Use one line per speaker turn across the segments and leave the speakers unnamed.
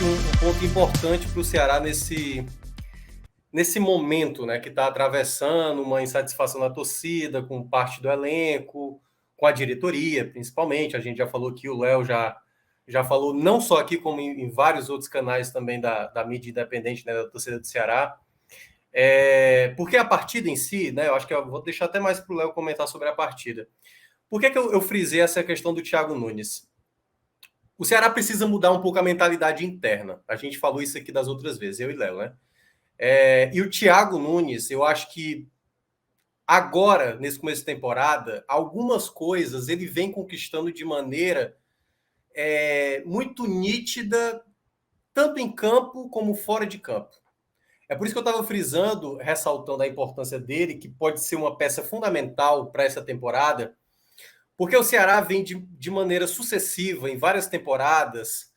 um ponto importante para o Ceará nesse momento, né, que está atravessando uma insatisfação da torcida, com parte do elenco, com a diretoria, principalmente. A gente já falou aqui, o Léo já falou, não só aqui, como em vários outros canais também da mídia independente, né, da torcida do Ceará. Porque a partida em si, né, eu acho que eu vou deixar até mais para o Léo comentar sobre a partida. Por que eu frisei essa questão do Thiago Nunes? O Ceará precisa mudar um pouco a mentalidade interna. A gente falou isso aqui das outras vezes, eu e Léo, né? E o Thiago Nunes, eu acho que agora, nesse começo de temporada, algumas coisas ele vem conquistando de maneira muito nítida, tanto em campo como fora de campo. É por isso que eu estava frisando, ressaltando a importância dele, que pode ser uma peça fundamental para essa temporada, porque o Ceará vem de maneira sucessiva, em várias temporadas,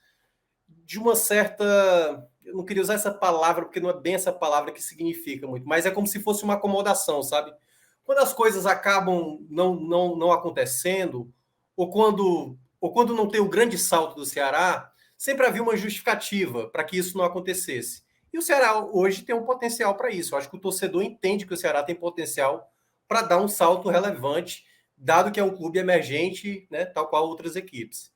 de uma certa. Eu não queria usar essa palavra, porque não é bem essa palavra que significa muito, mas é como se fosse uma acomodação, sabe? Quando as coisas acabam não acontecendo, ou quando não tem o grande salto do Ceará, sempre havia uma justificativa para que isso não acontecesse. E o Ceará hoje tem um potencial para isso. Eu acho que o torcedor entende que o Ceará tem potencial para dar um salto relevante, dado que é um clube emergente, né, tal qual outras equipes.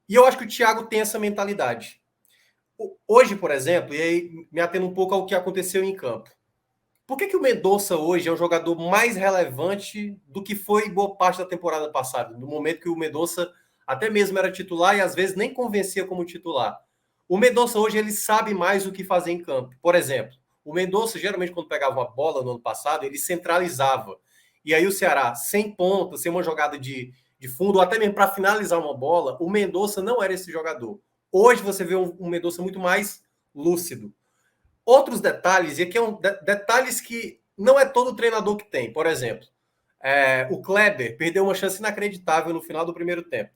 E eu acho que o Thiago tem essa mentalidade. Hoje, por exemplo, e aí me atendo um pouco ao que aconteceu em campo. Por que o Mendonça hoje é um jogador mais relevante do que foi boa parte da temporada passada? No momento que o Mendonça até mesmo era titular e às vezes nem convencia como titular. O Mendonça hoje ele sabe mais o que fazer em campo. Por exemplo, o Mendonça geralmente quando pegava uma bola no ano passado, ele centralizava. E aí o Ceará, sem ponta, sem uma jogada de fundo, ou até mesmo para finalizar uma bola, o Mendonça não era esse jogador. Hoje você vê um Mendonça muito mais lúcido. Outros detalhes, e aqui detalhes que não é todo treinador que tem. Por exemplo, o Kleber perdeu uma chance inacreditável no final do primeiro tempo.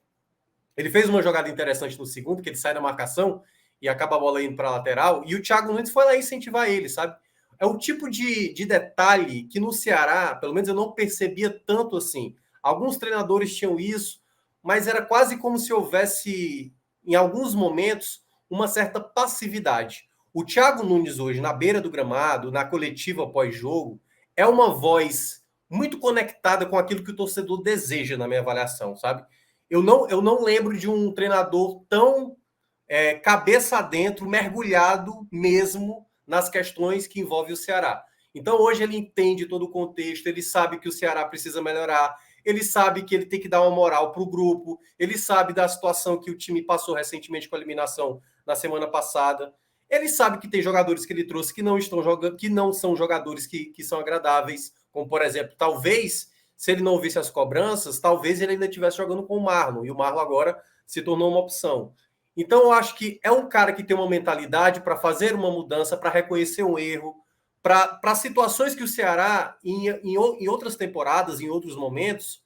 Ele fez uma jogada interessante no segundo, que ele sai da marcação e acaba a bola indo para a lateral, e o Thiago Nunes foi lá incentivar ele, sabe? É o tipo de detalhe que no Ceará, pelo menos eu não percebia tanto assim. Alguns treinadores tinham isso, mas era quase como se houvesse, em alguns momentos, uma certa passividade. O Thiago Nunes hoje, na beira do gramado, na coletiva pós-jogo, é uma voz muito conectada com aquilo que o torcedor deseja, na minha avaliação, sabe? Eu não lembro de um treinador tão cabeça adentro, mergulhado mesmo nas questões que envolvem o Ceará. Então, hoje ele entende todo o contexto, ele sabe que o Ceará precisa melhorar, ele sabe que ele tem que dar uma moral para o grupo, ele sabe da situação que o time passou recentemente com a eliminação na semana passada. Ele sabe que tem jogadores que ele trouxe que não estão jogando, que não são jogadores que são agradáveis, como por exemplo, talvez, se ele não ouvisse as cobranças, talvez ele ainda estivesse jogando com o Marlon, e o Marlon agora se tornou uma opção. Então, eu acho que é um cara que tem uma mentalidade para fazer uma mudança, para reconhecer um erro, para situações que o Ceará, em outras temporadas, em outros momentos,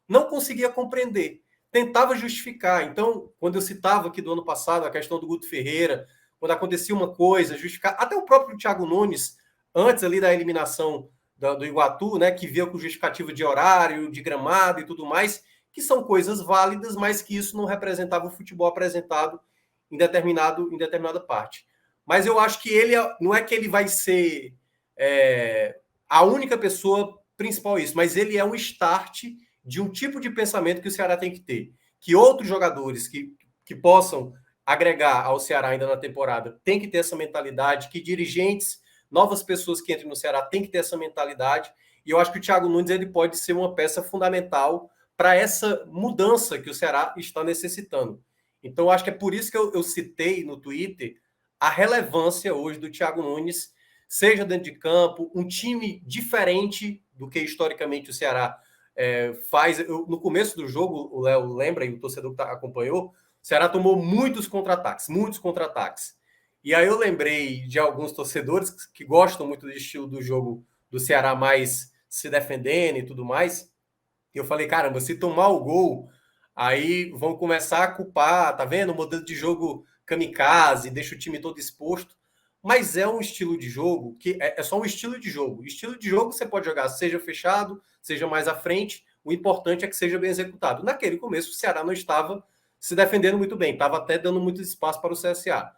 não conseguia compreender. Tentava justificar. Então, quando eu citava aqui do ano passado a questão do Guto Ferreira, quando acontecia uma coisa, justificar. Até o próprio Thiago Nunes, antes ali da eliminação do Iguatu, né, que veio com justificativa de horário, de gramado e tudo mais, que são coisas válidas, mas que isso não representava o futebol apresentado em determinada parte. Mas eu acho que ele não é que ele vai ser a única pessoa principal isso, mas ele é um start de um tipo de pensamento que o Ceará tem que ter. Que outros jogadores que possam agregar ao Ceará ainda na temporada tem que ter essa mentalidade, que dirigentes, novas pessoas que entrem no Ceará tem que ter essa mentalidade. E eu acho que o Thiago Nunes ele pode ser uma peça fundamental para essa mudança que o Ceará está necessitando. Então, eu acho que é por isso que eu citei no Twitter a relevância hoje do Thiago Nunes, seja dentro de campo, um time diferente do que historicamente o Ceará faz. No começo do jogo, o Léo lembra, e o torcedor que acompanhou, o Ceará tomou muitos contra-ataques. E aí eu lembrei de alguns torcedores que gostam muito do estilo do jogo do Ceará, mais se defendendo e tudo mais. E eu falei, caramba, se tomar o gol, aí vão começar a culpar, tá vendo? O modelo de jogo kamikaze, deixa o time todo exposto. Mas é um estilo de jogo que é só um estilo de jogo. Estilo de jogo você pode jogar seja fechado, seja mais à frente. O importante é que seja bem executado. Naquele começo, o Ceará não estava se defendendo muito bem, estava até dando muito espaço para o CSA.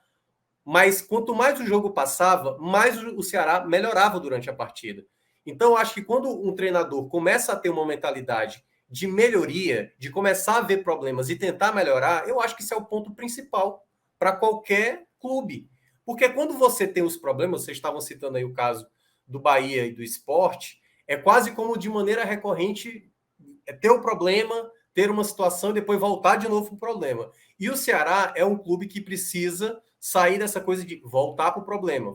mas quanto mais o jogo passava, mais o Ceará melhorava durante a partida. Então, eu acho que quando um treinador começa a ter uma mentalidade de melhoria, de começar a ver problemas e tentar melhorar, eu acho que isso é o ponto principal para qualquer clube. Porque quando você tem os problemas, vocês estavam citando aí o caso do Bahia e do Sport, é quase como de maneira recorrente ter o problema, ter uma situação e depois voltar de novo para o problema. E o Ceará é um clube que precisa sair dessa coisa de voltar para o problema,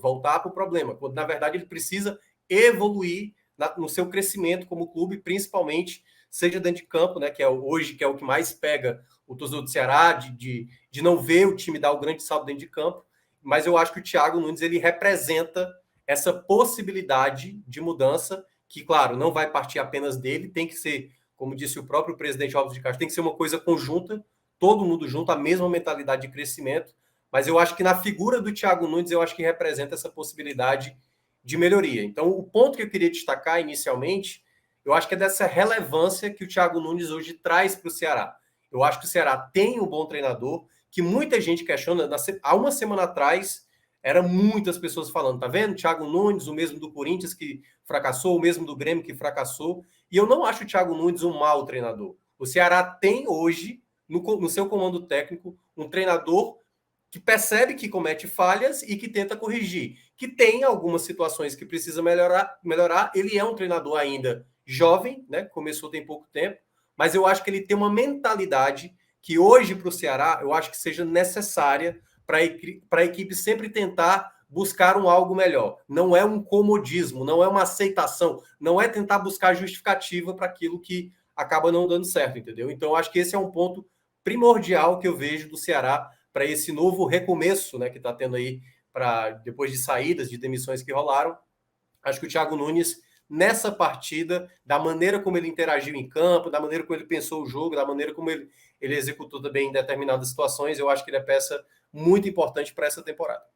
quando na verdade ele precisa evoluir no seu crescimento como clube, principalmente seja dentro de campo, né, que é hoje que é o que mais pega o torcedor do Ceará, de não ver o time dar o grande salto dentro de campo, mas eu acho que o Thiago Nunes ele representa essa possibilidade de mudança, que, claro, não vai partir apenas dele, tem que ser, como disse o próprio presidente Alves de Castro, tem que ser uma coisa conjunta, todo mundo junto, a mesma mentalidade de crescimento, mas eu acho que na figura do Thiago Nunes, eu acho que representa essa possibilidade de melhoria. Então, o ponto que eu queria destacar inicialmente, eu acho que é dessa relevância que o Thiago Nunes hoje traz para o Ceará. Eu acho que o Ceará tem um bom treinador, que muita gente questiona. Há uma semana atrás, eram muitas pessoas falando, tá vendo? Thiago Nunes, o mesmo do Corinthians que fracassou, o mesmo do Grêmio que fracassou. E eu não acho o Thiago Nunes um mau treinador. O Ceará tem hoje, no seu comando técnico, um treinador que percebe que comete falhas e que tenta corrigir. Que tem algumas situações que precisa melhorar. Ele é um treinador ainda jovem, né? Começou tem pouco tempo, mas eu acho que ele tem uma mentalidade que hoje para o Ceará eu acho que seja necessária para a equipe sempre tentar buscar um algo melhor. Não é um comodismo, não é uma aceitação, não é tentar buscar justificativa para aquilo que acaba não dando certo, entendeu? Então, eu acho que esse é um ponto primordial que eu vejo do Ceará para esse novo recomeço, né, que está tendo aí para depois de saídas, de demissões que rolaram. Acho que o Thiago Nunes nessa partida, da maneira como ele interagiu em campo, da maneira como ele pensou o jogo, da maneira como ele executou também em determinadas situações, eu acho que ele é peça muito importante para essa temporada.